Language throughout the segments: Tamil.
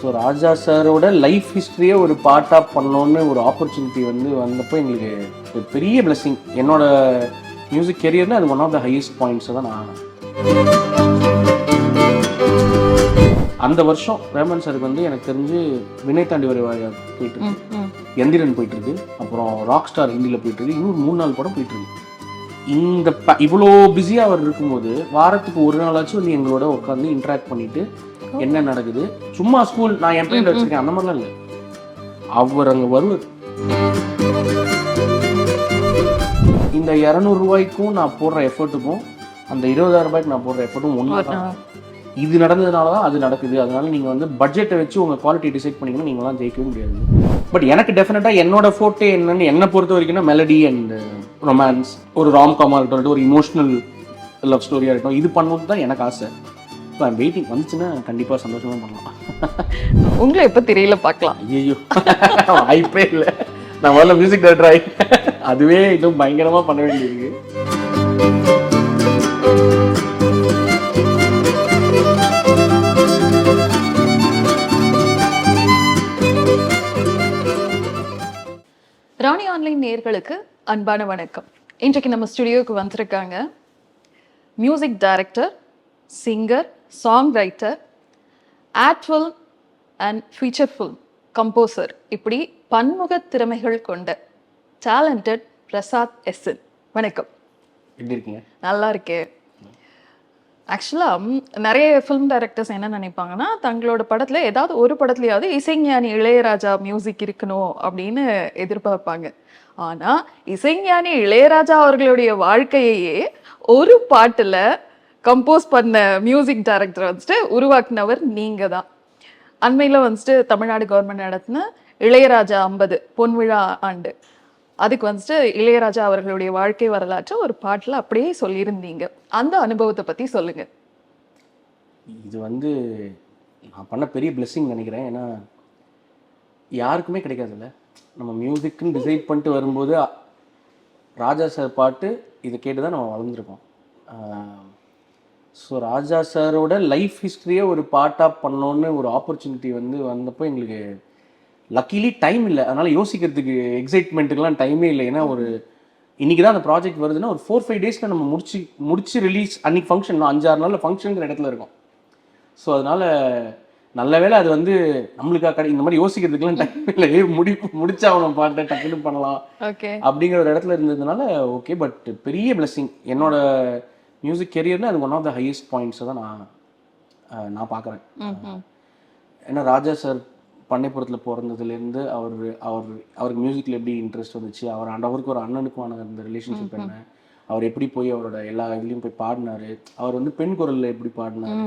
ஸோ ராஜா சாரோட லைஃப் ஹிஸ்ட்ரியே ஒரு பார்ட்டாக பண்ணோன்னு ஒரு ஆப்பர்ச்சுனிட்டி வந்து வந்தப்போ எங்களுக்கு ஒரு பெரிய பிளெஸிங். என்னோட மியூசிக் கெரியரில் அது ஒன் ஆஃப் த ஹையஸ்ட் பாயிண்ட்ஸை தான் நான் அந்த வருஷம் ரேமன் சாருக்கு வந்து எனக்கு தெரிஞ்சு வினய் தாண்டி வருவாயா போயிட்டு இருக்கு, எந்திரன் போயிட்டு இருக்கு, அப்புறம் ராக் ஸ்டார் ஹிந்தியில் போயிட்டு இருக்கு, இன்னும் 3 நாள் படம் போயிட்டு இருக்கு. இந்த இவ்வளோ பிஸியாக அவர் இருக்கும்போது வாரத்துக்கு ஒரு நாளாச்சும் வந்து எங்களோட உட்காந்து இன்ட்ராக்ட் பண்ணிட்டு என்ன நடக்குது, சும்மா ஸ்கூல் நான் என் பிள்ளைல வச்சிருக்கேன் அந்த மாதிரிலாம் இல்லை, அவர் அங்கே வருவார். இந்த 200 ரூபாய்க்கும் நான் போடுற எஃபர்ட்டுக்கும் அந்த 20,000 ரூபாய்க்கு நான் போடுற எஃபர்ட்டும் ஒன்று தான். இது நடந்ததுனால தான் அது நடக்குது. அதனால நீங்கள் வந்து பட்ஜெட்டை வச்சு உங்கள் குவாலிட்டி டிசைட் பண்ணிங்கன்னா நீங்களாம் ஜெயிக்கவே முடியாது. பட் எனக்கு டெஃபினட்டாக என்னோட ஃபோர்ட்டே என்னன்னு என்னை பொறுத்த வரைக்கும்னா மெலடி அண்ட் ரொமான்ஸ், ஒரு ராம்காமாக இருக்கட்டும், ஒரு இமோஷனல் லவ் ஸ்டோரியாக இருக்கட்டும், இது பண்ணணும் தான் எனக்கு ஆசை. So I'm waiting. வந்துச்சுன்னா கண்டிப்பாக சந்தோஷமாக பண்ணலாம். உங்களை எப்போ திரையில பார்க்கலாம்? ஐயோ வாய்ப்பே இல்லை. நான் முதல்ல மியூசிக் டைரக்டர் ஆகி அதுவே இன்னும் பயங்கரமாக பண்ண வேண்டியிருக்கு. ராணி ஆன்லைன் நேயர்களுக்கு அன்பான வணக்கம். இன்றைக்கு நம்ம ஸ்டுடியோவுக்கு வந்திருக்காங்க music director, singer, song writer, ad film and feature film composer, இப்படி பன்முக திறமைகள் கொண்ட டேலண்டட் பிரசாத் எஸ்என். வணக்கம். எப்படி இருக்கீங்க? நல்லா இருக்கேன். ஆக்சுவலாக நிறைய ஃபிலிம் டைரக்டர்ஸ் என்ன நினைப்பாங்கன்னா, தங்களோட படத்தில் ஏதாவது ஒரு படத்துலையாவது இசைஞானி இளையராஜா மியூசிக் இருக்கணும் அப்படின்னு எதிர்பார்ப்பாங்க. ஆனால் இசைஞானி இளையராஜா அவர்களுடைய வாழ்க்கையையே ஒரு பாட்டில் கம்போஸ் பண்ண மியூசிக் டைரக்டர் வந்துட்டு உருவாக்குனவர் நீங்கள் தான். அண்மையில் வந்துட்டு தமிழ்நாடு கவர்மெண்ட் நடத்தின இளையராஜா 50 பொன்விழா ஆண்டு, அதுக்கு வந்துட்டு இளையராஜா அவர்களுடைய வாழ்க்கை வரலாற்றை ஒரு பாட்டில் அப்படியே சொல்லியிருந்தீங்க. அந்த அனுபவத்தை பற்றி சொல்லுங்க. இது வந்து நான் பண்ண பெரிய பிளெஸிங் நினைக்கிறேன். ஏன்னா யாருக்குமே கிடைக்காதுல்ல. நம்ம மியூசிக்குன்னு டிசைட் பண்ணிட்டு வரும்போது ராஜா சார் பாட்டு இதை கேட்டு தான் நம்ம வளர்ந்துருக்கோம். ஸோ ராஜா சாரோட லைஃப் ஹிஸ்ட்ரியே ஒரு பார்ட்டாக பண்ணோன்னு ஒரு ஆப்பர்ச்சுனிட்டி வந்து வந்தப்போ எங்களுக்கு லக்கிலி டைம் இல்லை. அதனால் யோசிக்கிறதுக்கு எக்ஸைட்மெண்ட்டுக்கெலாம் டைமே இல்லை. ஏன்னா ஒரு இன்றைக்கி தான் அந்த ப்ராஜெக்ட் வருதுன்னா ஒரு 4-5 டேஸில் நம்ம முடிச்சு ரிலீஸ் அன்றைக்கி ஃபங்க்ஷன், 5-6 நாளில் ஃபங்க்ஷனுங்கிற இடத்துல இருக்கும். ஸோ அதனால் நல்ல வேளை அது வந்து நம்மளுக்காக இந்த மாதிரி யோசிக்கிறதுக்கெலாம் டைம் இல்லை. முடிச்சா அவனை பாட்டை டக்குன்னு பண்ணலாம் அப்படிங்கிற ஒரு இடத்துல இருந்ததுனால ஓகே. பட் பெரிய பிளெஸிங். என்னோட மியூசிக் கெரியரில் அது ஒன் ஆஃப் த ஹையஸ்ட் பாயிண்ட்ஸை தான் நான் பார்க்குறேன். ஏன்னா ராஜா சார் பண்ணைப்புறத்தில் பிறந்ததுலேருந்து அவருக்கு மியூசிக்கில் எப்படி இன்ட்ரெஸ்ட் வந்துச்சு, அவருக்கு ஒரு அண்ணனுக்குமான அந்த ரிலேஷன்ஷிப் என்ன, அவர் எப்படி போய் அவரோட எல்லா இதுலேயும் போய் பாடினார், அவர் வந்து பெண் குரலில் எப்படி பாடினார்,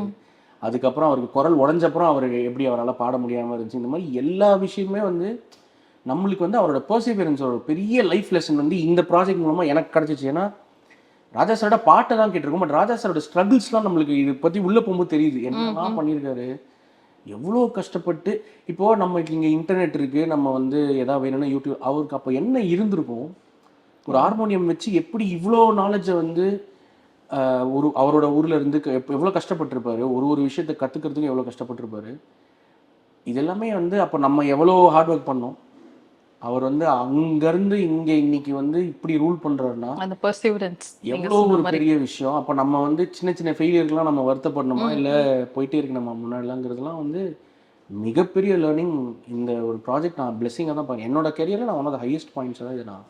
அதுக்கப்புறம் அவருக்கு குரல் உடஞ்சப்புறம் அவர் எப்படி அவரால் பாட முடியாமல் இருந்துச்சு, இந்த மாதிரி எல்லா விஷயமே வந்து நம்மளுக்கு வந்து அவரோட பர்சிவியரன்ஸோட பெரிய லைஃப் லெசன் வந்து இந்த ப்ராஜெக்ட் மூலமாக எனக்கு கிடச்சிச்சு. ஏன்னா ராஜா சாரோட பாட்டை தான் கேட்டிருக்கோம், பட் ராஜா சாரோட ஸ்ட்ரகிள்ஸ்லாம் நம்மளுக்கு இதை பற்றி உள்ளே போகும்போது தெரியுது. என்னெல்லாம் பண்ணியிருக்காரு, எவ்வளோ கஷ்டப்பட்டு. இப்போது நம்ம இங்கே இன்டர்நெட் இருக்குது, நம்ம வந்து எதாவது வேணும்னா யூடியூப், அவருக்கு அப்போ என்ன இருந்திருக்கும், ஒரு ஹார்மோனியம் வச்சு எப்படி இவ்வளோ நாலேஜை வந்து அவரோட ஊரில் இருந்து எவ்வளோ கஷ்டப்பட்டிருப்பாரு, ஒரு விஷயத்தை கற்றுக்கிறதுக்கு எவ்வளோ கஷ்டப்பட்டிருப்பாரு. இதெல்லாமே வந்து அப்போ நம்ம எவ்வளோ ஹார்ட் ஒர்க் பண்ணோம். அவர் வந்து அங்கேருந்து இங்கே இன்னைக்கு வந்து இப்படி ரூல் பண்ணுறாருன்னா அந்த பர்சிவரன்ஸ் எவ்வளோ ஒரு பெரிய விஷயம். அப்போ நம்ம வந்து சின்ன சின்ன ஃபெயிலியருக்குலாம் நம்ம வருத்தப்படணுமா இல்லை போயிட்டே இருக்கு நம்ம முன்னாடிலாங்கிறதுலாம் வந்து மிகப்பெரிய லேர்னிங். இந்த ஒரு ப்ராஜெக்ட் நான் பிளெஸிங்காக தான் பார்க்குறேன். என்னோட கெரியரில் நான் ஒன் ஆஃப் த ஹையஸ்ட் பாயிண்ட்ஸாக தான் இதை நான்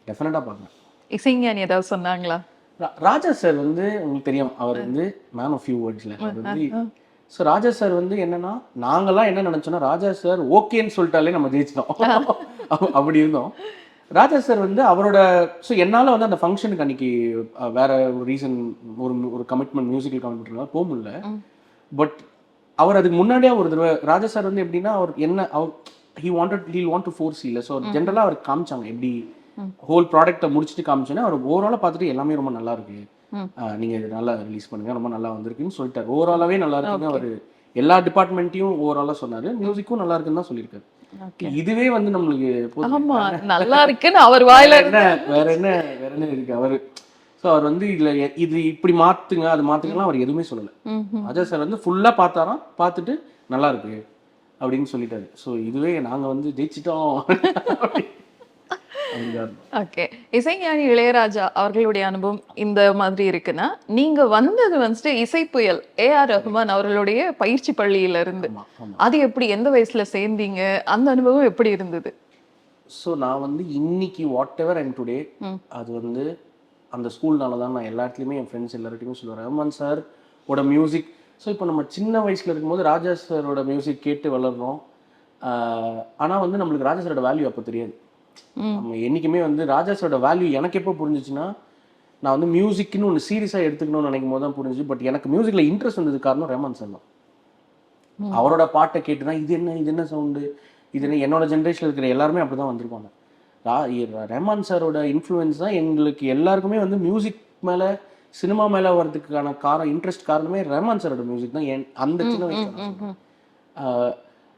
டெஃபினட்டாக பார்க்குறேன். இசைஞானி ஏதாவது சொன்னாங்களா? ராஜா சார் வந்து உங்களுக்கு தெரியும், அவர் வந்து மேன் ஆஃப் ஃபியூ வேர்ட்ஸில் வந்து. ஸோ ராஜா சார் வந்து என்னன்னா, நாங்கள்லாம் என்ன நினச்சோன்னா ராஜா சார் ஓகேன்னு சொல்லிட்டாலே நம்ம ஜெயிச்சிட்டோம் அப்படி இருந்தோம். ராஜா சார் வந்து அவரோட என்னால் வந்து அந்த ஃபங்க்ஷனுக்கு அன்றைக்கி வேற ஒரு ரீசன், ஒரு கமிட்மெண்ட், மியூசிக்கல் கமிட்மெண்ட்னால போக முடியல. பட் அவர் அதுக்கு முன்னாடியே ஒரு தடவை ராஜா சார் வந்து எப்படின்னா, அவர் ஹீ வாண்ட் டு ஃபோர்ஸ் இல்லை. ஸோ ஜென்ரலாக அவர் காமிச்சாங்க எப்படி ஹோல் ப்ராடக்ட்டை முடிச்சுட்டு காமிச்சோன்னா அவர் ஓவராலாக பார்த்துட்டு எல்லாமே ரொம்ப நல்லா இருக்கு, நீங்கள் இது நல்லா ரிலீஸ் பண்ணுங்க, ரொம்ப நல்லா வந்திருக்குன்னு சொல்லிட்டார். ஓவராலாகவே நல்லா இருக்குன்னு அவர் எல்லா டிபார்ட்மெண்ட்டையும் ஓவராலாக சொன்னார். மியூசிக்கும் நல்லா இருக்குன்னு தான் சொல்லியிருக்காரு. இதுவே வந்து நம்மளுக்கு நல்லா இருக்குன்னு அவர் வாயில வேற என்ன இருக்கு அவரு. ஸோ அவர் வந்து இது இப்படி மாத்துங்க அது மாத்துங்கலாம் அவர் எதுவுமே சொல்லலை. அஜய் சார் வந்து ஃபுல்லாக பார்த்தாராம், பார்த்துட்டு நல்லா இருக்கு அப்படின்னு சொல்லிட்டாரு. ஸோ இதுவே நாங்கள் வந்து ஜெயிச்சிட்டோம் அப்படிதான். ஓகே. இசைஞானி இளையராஜா அவர்களுடைய அனுபவம் இந்த மாதிரி இருக்குன்னா, நீங்க வந்தது வந்துட்டு இசைப்புயல் ஏ.ஆர். ரஹ்மான் அவர்களுடைய பயிற்சி பள்ளியில இருந்து. ஆமாம் ஆமாம். அது எப்படி எந்த வயசுல சேர்ந்தீங்க? அந்த அனுபவம் எப்படி இருந்தது? ஸோ நான் வந்து இன்னைக்கு வாட் எவர் ஐம் டுடே, அது வந்து அந்த ஸ்கூல்னால தான். நான் எல்லா இடத்துலையுமே என் ஃப்ரெண்ட்ஸ் எல்லார்ட்டையுமே சொல்லுவேன், ரஹ்மான் சார் ஓட மியூசிக். ஸோ இப்போ நம்ம சின்ன வயசில் இருக்கும்போது ராஜா சாரோட மியூசிக் கேட்டு வளர்றோம். ஆனால் வந்து நம்மளுக்கு ராஜா சாரோட வேல்யூ அப்போ தெரியாது. நம்ம என்றைக்குமே வந்து ராஜா சாரோட வேல்யூ எனக்கு எப்போ புரிஞ்சிச்சுன்னா, நான் வந்து மியூசிக்னு ஒன்று சீரியஸாக எடுத்துக்கணும்னு நினைக்கும் போது தான் புரிஞ்சுச்சு. பட் எனக்கு மியூசிக்கில் இன்ட்ரெஸ்ட் வந்தது காரணம் ரஹ்மான் சார் தான். அவரோட பாட்டை கேட்டு தான் இது என்ன சவுண்டு, இது என்ன. என்னோட ஜென்ரேஷனில் இருக்கிற எல்லாருமே அப்படி தான் வந்திருப்பாங்க. ரஹ்மான் சாரோட இன்ஃப்ளூயன்ஸ் தான் எங்களுக்கு எல்லாருக்குமே வந்து மியூசிக் மேலே, சினிமா மேலே வர்றதுக்கான இன்ட்ரெஸ்ட் காரணமே ரஹ்மான் சாரோட மியூசிக் தான். அந்த சின்ன வயசு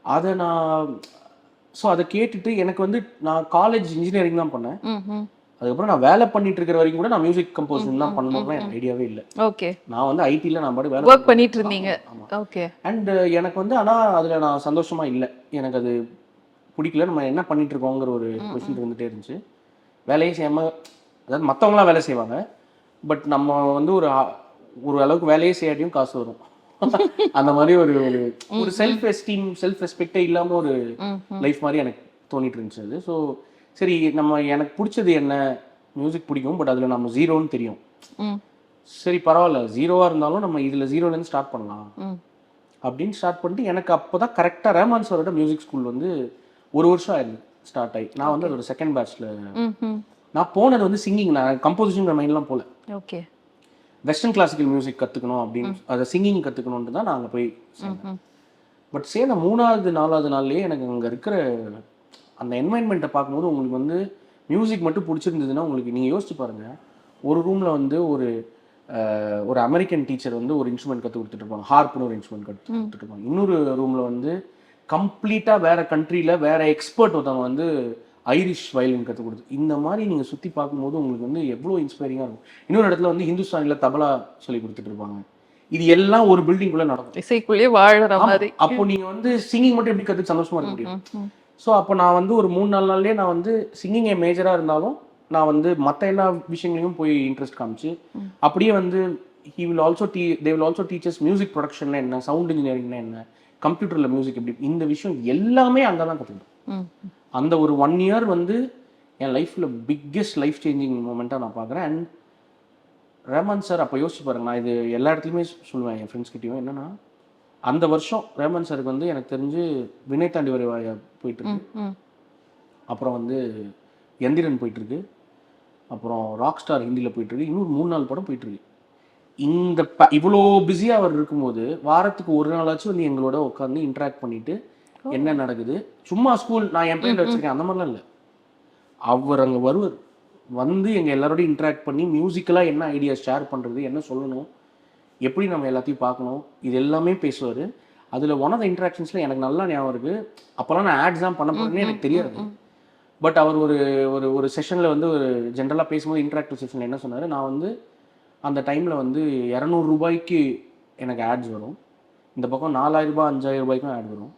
அதை நான் அதை கேட்டுட்டு எனக்கு வந்து நான் காலேஜ் இன்ஜினியரிங் தான் பண்ணேன். அதுக்கப்புறம் நான் வேலை பண்ணிட்டு இருக்கிற வரைக்கும் கூட நான் மியூசிக் கம்போசிங் தான் பண்ணணும்னு எனக்கு ஐடியாவே இல்லை. ஓகே. நான் வந்து ஐடியில் நான் பாட்டு வேலை ஒர்க் பண்ணிட்டு இருந்தீங்க. ஓகே. அண்ட் எனக்கு வந்து ஆனால் அதில் நான் சந்தோஷமா இல்லை. எனக்கு அது பிடிக்கல. நம்ம என்ன பண்ணிட்டு இருக்கோங்கிற ஒரு கொஸ்டின் இருந்துகிட்டே இருந்துச்சு. வேலையே செய்யாமல், அதாவது மற்றவங்களாம் வேலை செய்வாங்க, பட் நம்ம வந்து ஒரு அளவுக்கு வேலையே செய்யாட்டியும் காசு வரும். அந்த மாதிரி ஒரு செல்ஃப் எஸ்டீம், செல்ஃப் ரெஸ்பெக்டே இல்லாமல் ஒரு லைஃப் மாதிரி எனக்கு தோணிட்டு இருந்துச்சு அது. ஸோ சரி, எனக்கு பிடிச்சது என்ன, மியூசிக் பிடிக்கும், பட் அதில் நம்ம ஜீரோன்னு தெரியும். சரி பரவாயில்ல, ஜீரோவாக இருந்தாலும் நம்ம இதில் ஜீரோலேருந்து ஸ்டார்ட் பண்ணலாம் அப்படின்னு ஸ்டார்ட் பண்ணிட்டு, எனக்கு அப்போ தான் கரெக்டாக ரஹ்மான் சாரோட மியூசிக் ஸ்கூல் வந்து ஒரு வருஷம் ஆயிடுது ஸ்டார்ட் ஆகி. நான் வந்து அதோட செகண்ட் பேட்ச்ல நான் போனது வந்து சிங்கிங். நான் கம்போசிஷன் மைண்ட்லாம் போல. ஓகே. வெஸ்டர்ன் கிளாசிக்கல் மியூசிக் கற்றுக்கணும் அப்படின்னு, அதை சிங்கிங் கற்றுக்கணுன்ட்டு தான் நான் அங்கே போய் சேர்ந்தேன். பட் சேர்ந்த 3வது 4வது நாள்லேயே எனக்கு அங்கே இருக்கிற அந்த என்வாயன்மெண்ட்டை பார்க்கும்போது உங்களுக்கு வந்து மியூசிக் மட்டும் பிடிச்சிருந்ததுன்னா, உங்களுக்கு நீங்கள் யோசிச்சு பாருங்கள், ஒரு ரூமில் வந்து ஒரு அமெரிக்கன் டீச்சர் வந்து ஒரு இன்ஸ்ட்ருமெண்ட் கற்றுக் கொடுத்துட்டு இருப்பாங்க, ஹார்ப்னு ஒரு இன்ஸ்ட்ருமெண்ட் கற்றுக் கொடுத்துட்டு இருப்பாங்க. இன்னொரு ரூமில் வந்து கம்ப்ளீட்டாக வேறு கண்ட்ரியில் வேறு எக்ஸ்பர்ட் ஒருத்தவங்க வந்து ஐரிஷ் வயலின் கற்றுக் கொடுத்து, இந்த மாதிரி நீங்கள் சுற்றி பார்க்கும்போது உங்களுக்கு வந்து எவ்வளோ இன்ஸ்பைரிங்காக இருக்கும். இன்னொரு இடத்துல வந்து ஹிந்துஸ்தானியில் தபலா சொல்லி கொடுத்துட்டு இருப்பாங்க. இது எல்லாம் ஒரு பில்டிங்குள்ளே நடக்கும், இசைக்குள்ளேயே வாழற மாதிரி. அப்போ நீங்கள் வந்து சிங்கிங் மட்டும் எப்படி கற்றுக்கு சந்தோஷமாக இருக்க முடியும்? ஸோ அப்போ நான் வந்து ஒரு 3-4 நாள்லேயே நான் வந்து சிங்கிங் மேஜராக இருந்தாலும் நான் வந்து மற்ற எல்லா விஷயங்களையும் போய் இன்ட்ரெஸ்ட் காமிச்சு, அப்படியே வந்து they will also teachers music ப்ரொடக்ஷன்ல என்ன, சவுண்ட் இன்ஜினியரிங்னா என்ன, கம்ப்யூட்டரில் மியூசிக் எப்படி, இந்த விஷயம் எல்லாமே அங்கே தான் கற்றுக்கிட்டேன். அந்த ஒரு 1 இயர் வந்து என் லைஃப்பில் பிக்கெஸ்ட் லைஃப் சேஞ்சிங் மூமெண்ட்டாக நான் பார்க்குறேன். அண்ட் ரஹ்மான் சார், அப்போ யோசிச்சு பாருங்க, நான் இது எல்லா இடத்துலையுமே சொல்லுவேன் என் ஃப்ரெண்ட்ஸ்கிட்டையும், என்னன்னா அந்த வருஷம் ரஹ்மான் சாருக்கு வந்து எனக்கு தெரிஞ்சு வினை தாண்டி வருவாயா போயிட்டுருக்கு, அப்புறம் வந்து எந்திரன் போயிட்டுருக்கு, அப்புறம் ராக் ஸ்டார் ஹிந்தியில் போயிட்டுருக்கு, இன்னொரு 3-4 படம் போயிட்டுருக்கு. இவ்வளோ பிஸியாக அவர் இருக்கும்போது வாரத்துக்கு ஒரு நாளாச்சும் வந்து எங்களோட உட்காந்து இன்ட்ராக்ட் பண்ணிட்டு என்ன நடக்குது, சும்மா ஸ்கூல் நான் என் பையன் வச்சுருக்கேன் அந்த மாதிரிலாம் இல்லை, அவர் அங்கே வருவார், வந்து எங்கள் எல்லாரோடையும் இன்ட்ராக்ட் பண்ணி மியூசிக்கலாக என்ன ஐடியாஸ் ஷேர் பண்ணுறது, என்ன சொல்லணும், எப்படி நம்ம எல்லாத்தையும் பார்க்கணும், இது எல்லாமே பேசுவார். அதில் ஒன் ஆஃப் த இன்ட்ராக்ஷன்ஸில் எனக்கு நல்லா ஞாபகம் இருக்குது, அப்போல்லாம் நான் ஆட்ஸ் தான் பண்ண போகிறேன்னு எனக்கு தெரியாது. பட் அவர் ஒரு செஷனில் வந்து ஒரு ஜென்ரலாக பேசும்போது இன்ட்ராக்டிவ் செஷனில் என்ன சொன்னார், நான் வந்து அந்த டைமில் வந்து 200 ரூபாய்க்கு எனக்கு ஆட்ஸ் வரும், இந்த பக்கம் 4000 ரூபாய் 5000 ரூபாய்க்கும் ஆட் வரும்,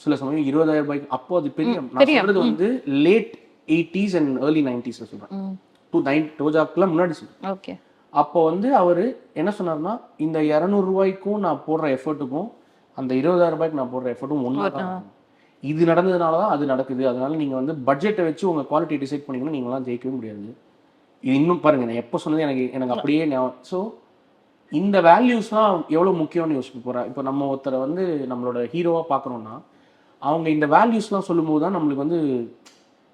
சில சமயம் 20000 ரூபாய்க்கு. அப்போ அது பெரிய, நான் சொல்கிறது வந்து late 80s and early 90s சொல்கிறேன், ரோஜாக்கெலாம் முன்னாடி சொல்கிறேன். ஓகே. அப்போ வந்து அவர் என்ன சொன்னார்னா, இந்த 200 ரூபாய்க்கும் நான் போடுற எஃபர்ட்டுக்கும் அந்த 20000 ரூபாய்க்கு நான் போடுற எஃபர்ட்டும் ஒன்றா தான். இது நடந்ததுனால தான் அது நடக்குது, அதனால நீங்கள் வந்து பட்ஜெட்டை வச்சு உங்கள் குவாலிட்டி டிசைட் பண்ணிங்கன்னா நீங்களாம் ஜெயிக்கவே முடியாது. இது இன்னும் பாருங்கள், நான் எப்போ சொன்னது எனக்கு அப்படியே ஞாபகம். ஸோ இந்த வேல்யூஸ்லாம் எவ்வளோ முக்கியம்னு யோசிக்க போகிறேன். இப்போ நம்ம ஒருத்தரை வந்து நம்மளோட ஹீரோவாக பார்க்குறோன்னா, அவங்க இந்த வேல்யூஸ்லாம் சொல்லும்போது தான் நம்மளுக்கு வந்து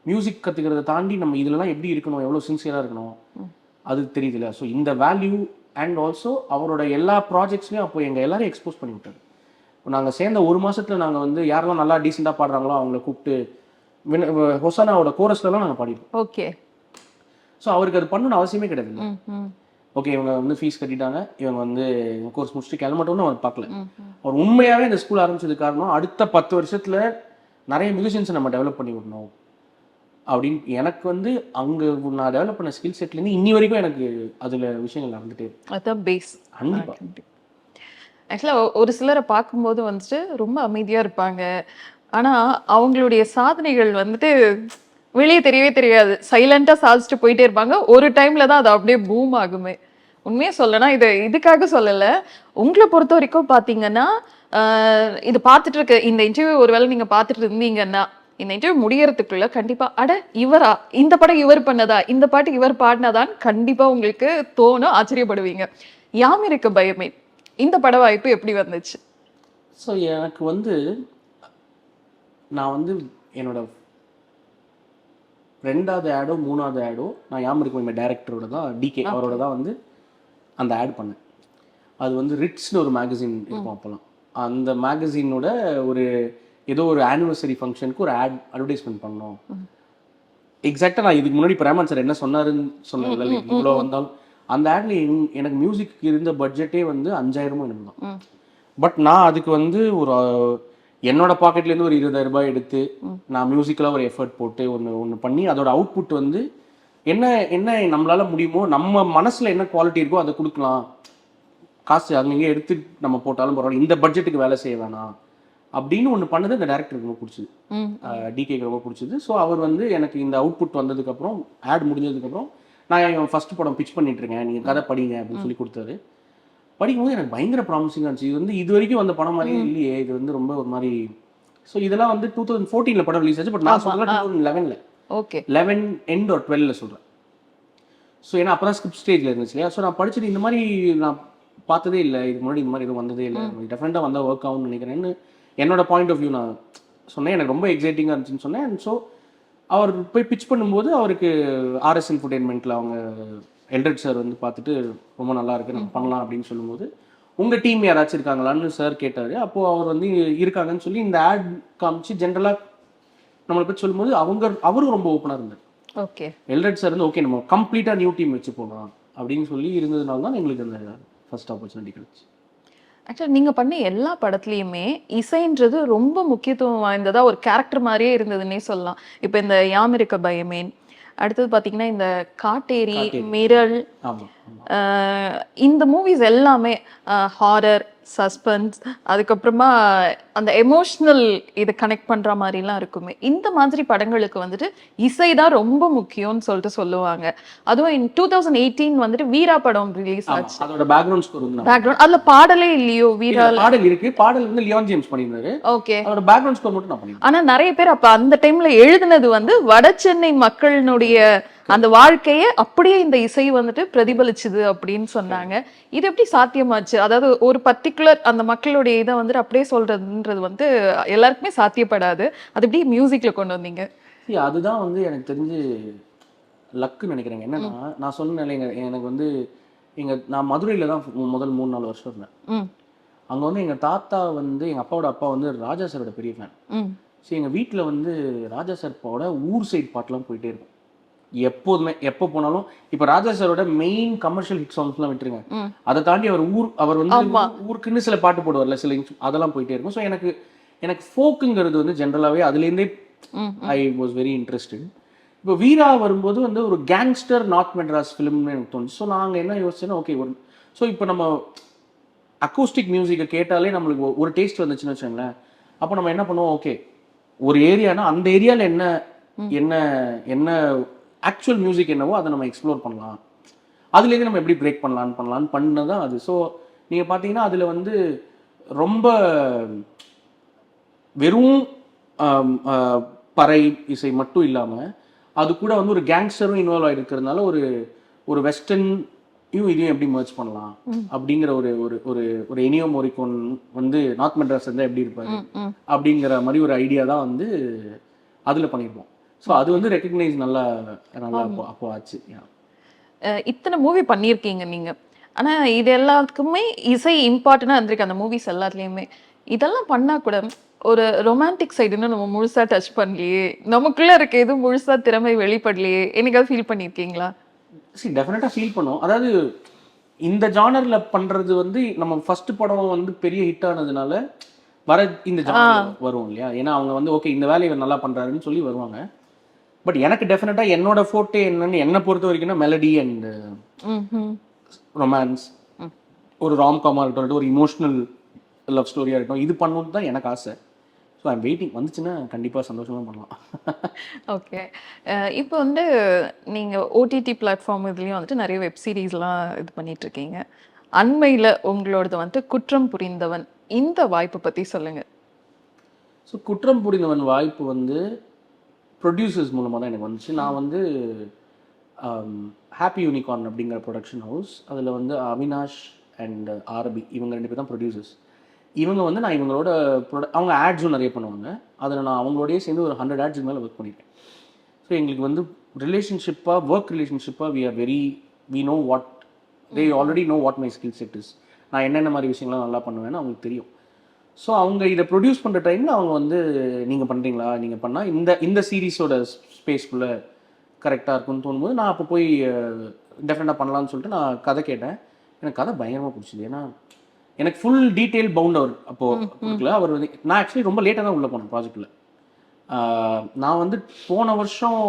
மியூசிக் கற்றுக்கிறத தாண்டி நம்ம இதிலலாம் எப்படி இருக்கணும், எவ்வளோ சின்சியராக இருக்கணும், அது தெரியுதுல்ல. ஸோ இந்த வேல்யூ அண்ட் ஆல்சோ அவரோட எல்லா ப்ராஜெக்ட்ஸ்லையும் அப்போ எங்கள் எல்லாரையும் எக்ஸ்போஸ் பண்ணி விட்டாரு. இப்போ நாங்கள் சேர்ந்த 1 மாதத்தில் நாங்கள் வந்து யாரெல்லாம் நல்லா டீசெண்டாக பாடுறாங்களோ அவங்கள கூப்பிட்டு ஹொசானாவோட கோரஸ்லாம் நாங்கள் பாடிப்போம். ஓகே. ஸோ அவருக்கு அது பண்ணணும்னு அவசியமே கிடையாது. ஓகே, இவங்க வந்து ஃபீஸ் கட்டிட்டாங்க, இவங்க வந்து கோர்ஸ் முடிச்சுட்டு கிளம்பட்டோன்னு அவர் பார்க்கல. அவர் உண்மையாகவே இந்த ஸ்கூல் ஆரம்பிச்சது காரணம் அடுத்த 10 வருஷத்தில் நிறைய மியூசிஷியன்ஸை நம்ம டெவலப் பண்ணி விடணும் அப்படின்னு. எனக்கு வந்து அங்கே நான் டெவலப் பண்ண ஸ்கில் செட்லேருந்து இன்னி வரைக்கும் எனக்கு அதில் விஷயங்கள் நடந்துகிட்டே இருக்கு. அதான் பேஸ். கண்டிப்பாக. ஆக்சுவலாக ஒரு சிலரை பார்க்கும்போது வந்துட்டு ரொம்ப அமைதியாக இருப்பாங்க. ஆனால் அவங்களுடைய சாதனைகள் வந்துட்டு வெளியே தெரியவே தெரியாது. சைலண்டாக சாதிச்சுட்டு போயிட்டே இருப்பாங்க. ஒரு டைமில் தான் அது அப்படியே பூம் ஆகுமே. உண்மையாக சொல்லனா இது இதுக்காக சொல்லலை. உங்களை பொறுத்த வரைக்கும் பார்த்தீங்கன்னா, இது பார்த்துட்டு இருக்க இந்த இன்டர்வியூ ஒருவேளை நீங்கள் பார்த்துட்டு இருந்தீங்கன்னா, இந்த இன்டர்வியூ முடியறதுக்குள்ள கண்டிப்பா அட இவரா இந்த படம் இவர் பண்ணதா இந்த பாட்டு இவர் பாடினதான்னு கண்டிப்பா உங்களுக்கு தோணும், ஆச்சரியப்படுவீங்க. யாம் இருக்க பயமே இந்த பட வாய்ப்பு எப்படி வந்துச்சு? ஸோ எனக்கு வந்து நான் வந்து என்னோட 2வது ஆடோ 3வது ஆடோ நான் யாம் இருக்கும் டைரக்டரோட தான் டிகே அவரோட தான் வந்து அந்த ஆட் பண்ணேன். அது வந்து ரிட்ஸ்னு ஒரு மேகசின் இருக்கும் அப்போலாம். அந்த மேகசினோட ஒரு ஏதோ ஒரு ஆனிவர்சரி ஃபங்க்ஷனுக்கு ஒரு அட்வர்டைஸ்மெண்ட் பண்ணோம். எக்ஸாக்டாக நான் இதுக்கு முன்னாடி பிரேமன் சார் என்ன சொன்னாருன்னு சொன்னேன், இவ்வளோ வந்தாலும் அந்த ஆட்ல எனக்கு மியூசிக் இருந்த பட்ஜெட்டே வந்து 5000 எனக்கு தான். பட் நான் அதுக்கு வந்து ஒரு என்னோட பாக்கெட்லேருந்து ஒரு 20,000 ரூபாய் எடுத்து நான் மியூசிக்கலாக ஒரு எஃபர்ட் போட்டு ஒன்று பண்ணி அதோட அவுட்புட் வந்து என்ன என்ன நம்மளால முடியுமோ நம்ம மனசில் என்ன குவாலிட்டி இருக்கோ அதை கொடுக்கலாம். காசு அங்கங்கே எடுத்து நம்ம போட்டாலும் பரவாயில்ல, இந்த பட்ஜெட்டுக்கு வேலை செய்ய வேணாம் அப்படின்னு ஒன்று பண்ணது அந்த டேரக்டருக்கு ரொம்ப பிடிச்சது, டிகேக்கு ரொம்ப பிடிச்சது. ஸோ அவர் வந்து எனக்கு இந்த அவுட்புட் வந்ததுக்கப்புறம் ஆட் முடிஞ்சதுக்கப்புறம் நான் என் ஃபர்ஸ்ட் படம் பிச் பண்ணிட்டு இருக்கேன், நீங்கள் கதை படிங்க அப்படின்னு சொல்லி கொடுத்தாரு. படிக்கும்போது எனக்கு பயங்கர ப்ராமிசிங்காக இருந்துச்சு. இது வந்து இது வரைக்கும் வந்த படம் மாதிரியே இல்லையே, இது வந்து ரொம்ப ஒரு மாதிரி. ஸோ இதெல்லாம் வந்து 2014 படம் ரிலீஸ் ஆச்சு. பட் நான் சொல்கிறேன் 2011 ஓகே 11 எண்ட் ஒரு 12 சொல்கிறேன். ஸோ ஏன்னா அப்போ தான் ஸ்கிரிப்ட் ஸ்டேஜில் இருந்துச்சு இல்லையா. ஸோ நான் படிச்சுட்டு இந்த மாதிரி நான் பார்த்ததே இல்லை, இதுக்கு முன்னாடி இந்த மாதிரி எதுவும் வந்ததே இல்லை, டெஃபினட்டாக வந்தால் ஒர்க் ஆகும்னு நினைக்கிறேன்னு என்னோட பாயிண்ட் ஆஃப் வியூ நான் சொன்னேன். எனக்கு ரொம்ப எக்ஸைட்டிங்காக இருந்துச்சுன்னு சொன்னேன். அண்ட் ஸோ அவர் போய் பிச் பண்ணும்போது அவருக்கு ஆர்எஸ் என்டர்டெயின்மெண்ட்டில் அவங்க எல்டர்ட் சார் வந்து பார்த்துட்டு ரொம்ப நல்லா இருக்கு நம்ம பண்ணலாம் அப்படின்னு சொல்லும்போது உங்கள் டீம் யாராச்சும் இருக்காங்களான்னு சார் கேட்டார். அப்போது அவர் வந்து இருக்காங்கன்னு சொல்லி இந்த ஆட் காமிச்சு ஜென்ரலாக நம்மளை பற்றி சொல்லும்போது அவரும் ரொம்ப ஓப்பனாக இருந்தார். ஓகே எல்டர்ட் சார் வந்து ஓகே நம்ம கம்ப்ளீட்டாக நியூ டீம் வச்சு போகலாம் அப்படின்னு சொல்லி இருந்ததுனால தான் எங்களுக்கு அந்த ஃபர்ஸ்ட் ஆப்பர்ச்சுனிட்டி கிடைச்சு. ஆக்சுவலாக நீங்கள் பண்ண எல்லா படத்துலையுமே இசைன்றது ரொம்ப முக்கியத்துவம் வாய்ந்ததா ஒரு கேரக்டர் மாதிரியே இருந்ததுன்னே சொல்லலாம். இப்போ இந்த யாம் இருக்க பயமேன், அடுத்தது பார்த்தீங்கன்னா இந்த காட்டேரி, மிரள், இந்த மூவிஸ் எல்லாமே ஹாரர், சஸ்பென்ஸ், அதுக்கப்புறமா அந்த எமோஷ்னல் இதை கனெக்ட் பண்ணுற மாதிரிலாம் இருக்குமே. இந்த மாதிரி படங்களுக்கு வந்துட்டு இசை தான் ரொம்ப முக்கியம்னு சொல்லிட்டு சொல்லுவாங்க. அதுவும் 2018 வந்துட்டு வீரா படம் ரிலீஸ் ஆச்சு. அதோட பேக்ரவுண்ட் ஸ்கோர் வந்து பேக்ரவுண்ட் அதுல பாடலே இல்லையோ? வீரா பாடல் இருக்கு, பாடல் வந்து லியான் ஜேம்ஸ் பண்ணியிருந்தாரு. ஓகே அதோட பேக்ரவுண்ட் ஸ்கோர் மட்டும் நான் பண்ணிருக்கேன். ஆனா நிறைய பேர் அப்ப அந்த டைம்ல எழுதுனது வந்து வட சென்னை மக்களினுடைய அந்த வாழ்க்கையை அப்படியே இந்த இசை வந்துட்டு பிரதிபலிச்சுது அப்படின்னு சொன்னாங்க. இது எப்படி சாத்தியமாச்சு? அதாவது ஒரு பர்டிகுலர் அந்த மக்களுடைய இதை வந்துட்டு அப்படியே சொல்றதுன்றது வந்து எல்லாருக்குமே சாத்தியப்படாது. அது எப்படி மியூசிக்ல கொண்டு வந்தீங்க? அதுதான் வந்து எனக்கு தெரிஞ்சு லக்குன்னு நினைக்கிறேங்க. என்னன்னா நான் சொன்னேன் எனக்கு வந்து நான் மதுரையில தான் முதல் 3-4 வருஷம் இருந்தேன். அங்க வந்து எங்க தாத்தா வந்து எங்க அப்பாவோட அப்பா வந்து ராஜா சாரோட பெரிய ஃபேன். ஸோ எங்க வீட்டில் வந்து ராஜா சாரோட ஊர் சைட் பாட்டுலாம் போயிட்டே இருக்கும் எப்போதுமே. எப்போ போனாலும் இப்போ ராஜா சாரோட மெயின் கமர்ஷியல் ஹிட் சாங்ஸ்லாம் விட்டுருங்க, அதை தாண்டி அவர் வந்து ஊருக்குன்னு சில பாட்டு போடுவார்ல, சில அதெல்லாம் போயிட்டே இருக்கும். ஸோ எனக்கு ஃபோக்குங்கிறது வந்து ஜென்ரலாகவே அதுலேருந்தே ஐ வாஸ் வெரி இன்ட்ரெஸ்டட். இப்போ வீரா வரும்போது வந்து ஒரு கேங்ஸ்டர் நார்த் மெட்ராஸ் ஃபிலிம்னு எனக்கு தோணுச்சு. ஸோ நாங்கள் என்ன யோசிச்சோன்னா ஓகே ஸோ இப்போ நம்ம அக்கூஸ்டிக் மியூசிக்கை கேட்டாலே நம்மளுக்கு ஒரு டேஸ்ட் வந்துச்சுன்னு வச்சுக்கோங்களேன். அப்போ நம்ம என்ன பண்ணுவோம், ஓகே ஒரு ஏரியானா அந்த ஏரியாவில் என்ன என்ன என்ன ஆக்சுவல் மியூசிக் என்னவோ அதை நம்ம எக்ஸ்ப்ளோர் பண்ணலாம், அதுலேருந்து நம்ம எப்படி பிரேக் பண்ணலான்னு பண்ணதான் அது. ஸோ நீங்கள் பார்த்தீங்கன்னா அதில் வந்து ரொம்ப வெறும் பறை இசை மட்டும் இல்லாமல் அது கூட வந்து ஒரு கேங்ஸ்டரும் இன்வால்வ் ஆகிருக்கிறதுனால ஒரு வெஸ்டர்னையும் இதையும் எப்படி மர்ஜ் பண்ணலாம் அப்படிங்கிற ஒரு எனியோ மோரிகோன் வந்து நார்த் மெட்ராஸ் இருந்தால் எப்படி இருப்பாரு அப்படிங்கிற மாதிரி ஒரு ஐடியா தான் வந்து அதில் பண்ணியிருப்போம். ஸோ அது வந்து ரெக்கக்னைஸ் நல்லா அப்போ ஆச்சு. இத்தனை மூவி பண்ணியிருக்கீங்க நீங்க, ஆனா இது எல்லாத்துக்குமே இசை இம்பார்ட்டண்டா இருந்திருக்கு அந்த மூவிஸ் எல்லாத்துலயுமே. இதெல்லாம் பண்ணா கூட ஒரு ரொமான்டிக் சைடுன்னு நம்ம முழுசா டச் பண்ணலையே, நமக்குள்ள இருக்க எதுவும் முழுசா திறமை வெளிப்படலையே, என்னைக்காவது ஃபீல் பண்ணியிருக்கீங்களா? சரி, டெஃபினட்டாக ஃபீல் பண்ணோம். அதாவது இந்த ஜானர்ல பண்றது வந்து நம்ம ஃபர்ஸ்ட் படம் வந்து பெரிய ஹிட் ஆனதுனால வர இந்த ஜானர் வரும் இல்லையா. ஏன்னா அவங்க வந்து ஓகே இந்த வேலையை நல்லா பண்றாருன்னு சொல்லி வருவாங்க. பட் எனக்கு டெஃபினட்டாக என்னோட ஃபோட்டோ என்னன்னு என்னை பொறுத்த வரைக்கும்னா மெலடி அண்ட் ரொமான்ஸ், ஒரு ராம்காமாக இருக்கட்டும், ஒரு இமோஷனல் லவ் ஸ்டோரியாக இருக்கட்டும், இது பண்ணணும்னு தான் எனக்கு ஆசை. So I'm waiting. வந்துச்சுன்னா கண்டிப்பாக சந்தோஷமாக பண்ணலாம். ஓகே. இப்போ வந்து நீங்கள் ஓடிடி பிளாட்ஃபார்ம் இதுலேயும் வந்துட்டு நிறைய வெப் சீரிஸ்லாம் இது பண்ணிட்டு இருக்கீங்க. அண்மையில் உங்களோடது வந்துட்டு குற்றம் புரிந்தவன், இந்த வாய்ப்பை பற்றி சொல்லுங்கள். ஸோ குற்றம் புரிந்தவன் வாய்ப்பு வந்து ப்ரொடியூசர்ஸ் மூலமாக தான் எனக்கு வந்துச்சு. நான் வந்து ஹாப்பி யூனிகார்ன் அப்படிங்கிற ப்ரொடக்ஷன் ஹவுஸ், அதில் வந்து அவினாஷ் அண்ட் ஆரபி இவங்க 2 பேர் தான் ப்ரொடியூசர்ஸ். இவங்க வந்து நான் இவங்களோட அவங்க ஆட்ஸும் நிறைய பண்ணுவாங்க. அதில் நான் அவங்களோடய சேர்ந்து ஒரு 100 ஆட்ஸுக்கு மேலே ஒர்க் பண்ணியிருக்கேன். ஸோ எங்களுக்கு வந்து ரிலேஷன்ஷிப்பாக, ஒர்க் ரிலேஷன்ஷிப்பாக we know what they already know what my skill set is. நான் என்னென்ன மாதிரி விஷயங்கள்லாம் நல்லா பண்ணுவேன்னு அவங்களுக்கு தெரியும். ஸோ அவங்க இதை ப்ரொடியூஸ் பண்ணுற டைமில் அவங்க வந்து நீங்கள் பண்ணுறீங்களா, நீங்கள் பண்ணால் இந்த சீரீஸோட ஸ்பேஸ்க்குள்ளே கரெக்டாக இருக்குன்னு தோணும்போது நான் அப்போ போய் டெஃபினட்டாக பண்ணலான்னு சொல்லிட்டு நான் கதை கேட்டேன். எனக்கு கதை பயங்கரமாக பிடிச்சிது. ஏன்னா எனக்கு ஃபுல் டீட்டெயில் பவுண்ட் அவர் அப்போது கொடுக்கல. அவர் வந்து நான் ஆக்சுவலி ரொம்ப லேட்டாக தான் உள்ளே போனேன் ப்ராஜெக்டில். நான் வந்து போன வருஷம்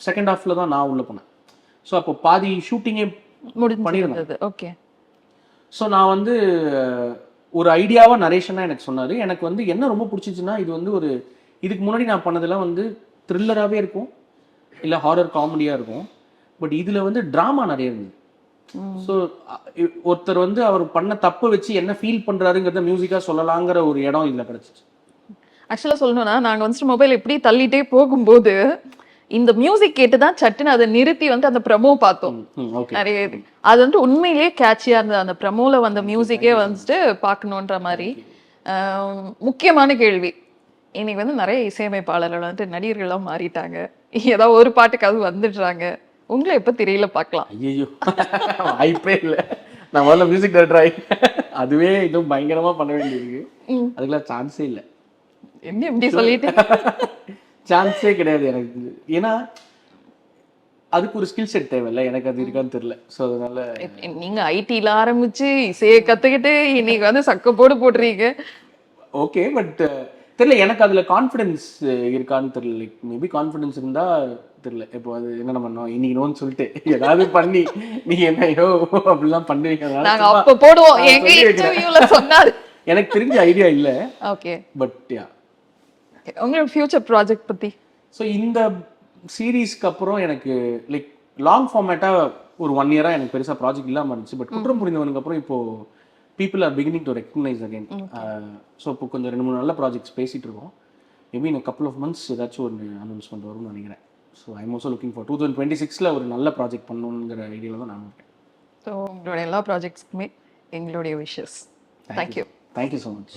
செகண்ட் ஹாஃபில் தான் நான் உள்ளே போனேன். ஸோ அப்போ பாதி ஷூட்டிங்கே பண்ணியிருந்தேன். ஓகே. ஸோ நான் வந்து ஒரு ஐடியாவாக நரேஷனாக எனக்கு சொன்னார். எனக்கு வந்து என்ன ரொம்ப பிடிச்சிச்சுன்னா, இது வந்து ஒரு இதுக்கு முன்னாடி நான் பண்ணதெல்லாம் வந்து த்ரில்லராகவே இருக்கும், இல்லை ஹாரர் காமெடியாக இருக்கும். பட் இதில் வந்து ட்ராமா நிறைய இருந்தது. ஸோ ஒருத்தர் வந்து அவர் பண்ண தப்பு வச்சு என்ன ஃபீல் பண்ணுறாருங்கிறத மியூசிக்காக சொல்லலாங்கிற ஒரு இடம் இதில் கிடச்சிச்சு. ஆக்சுவலாக சொல்லணும்னா நாங்கள் வந்துட்டு மொபைல் எப்படி தள்ளிட்டே போகும்போது இந்த மியூசிக் கேட்டு தான் சட்டுன்னு அதை நிறுத்தி வந்து அந்த ப்ரமோ பார்த்தோம். நிறைய அது வந்துட்டு உண்மையிலேயே கேட்சியா இருந்தது. அந்த ப்ரமோல வந்த மியூசிக்கே வந்துட்டு பார்க்கணுன்ற மாதிரி. முக்கியமான கேள்வி, இன்னைக்கு வந்து நிறைய இசையமைப்பாளர்கள் வந்துட்டு நடிகர்கள்லாம் மாறிட்டாங்க. ஏதாவது ஒரு பாட்டுக்காவது வந்துடுறாங்க. உங்களை எப்போ திரையில பார்க்கலாம்? ஐயோ, வாய்ப்பே இல்லை. நான் முதல்ல மியூசிக் டைரக்டர் ஆகி அதுவே இன்னும் பயங்கரமாக பண்ண வேண்டியிருக்கு. அதுக்கெல்லாம் சான்ஸே இல்லை. என்ன எப்படி சொல்லிட்டு சான்ஸே கிடையாது எனக்கு. ஏன்னா அதுக்கு ஒரு ஸ்கில் செட் தேவையில்லை, எனக்கு அது இருக்கான்னு தெரியல. ஸோ அதனால நீங்க ஐடில ஆரம்பிச்சு இசையை கத்துக்கிட்டு இன்னைக்கு வந்து சக்க போடுறீங்க. ஓகே, பட் தெரியல எனக்கு அதுல கான்ஃபிடன்ஸ் இருக்கான்னு தெரியல. லைக் மேபி கான்ஃபிடன்ஸ் இருந்தா தெரியல. இப்போ அது என்ன பண்ணோம் இன்னைக்கு நோன்னு சொல்லிட்டு ஏதாவது பண்ணி நீங்க என்னையோ அப்படிலாம் பண்ணுவீங்க. நாங்க அப்ப போடுவோம் எங்க இன்டர்வியூல சொன்னாரு. எனக்கு தெரிஞ்ச ஐடியா இல்லை. Okay, but yeah. உங்களோட ஃபியூச்சர் ப்ராஜெக்ட் பத்தி? ஸோ இந்த சீரீஸ்க்கு அப்புறம் எனக்கு லைக் லாங் ஃபார்மேட்டாக ஒரு 1 இயராக எனக்கு பெருசாக ப்ராஜெக்ட் இல்லாமல் இருந்துச்சு. பட் குற்றம் புரிந்தவனுக்கு அப்புறம் இப்போது people are beginning to recognise again. So இப்போ கொஞ்சம் 2-3 நல்ல ப்ராஜெக்ட்ஸ் பேசிகிட்டு இருக்கோம். Maybe in a couple of months ஏதாச்சும் ஒரு அனௌன்ஸ்மெண்ட் வரும்னு நினைக்கிறேன். So I'm also looking for 2026 ஒரு நல்ல ப்ராஜெக்ட் பண்ணணுங்கிற ஐடியாவில் தான் நான் இருக்கேன். ஸோ உங்களோட எல்லா ப்ராஜெக்ட்ஸ்க்குமே எங்களுடைய wishes. Thank you. Thank you so much.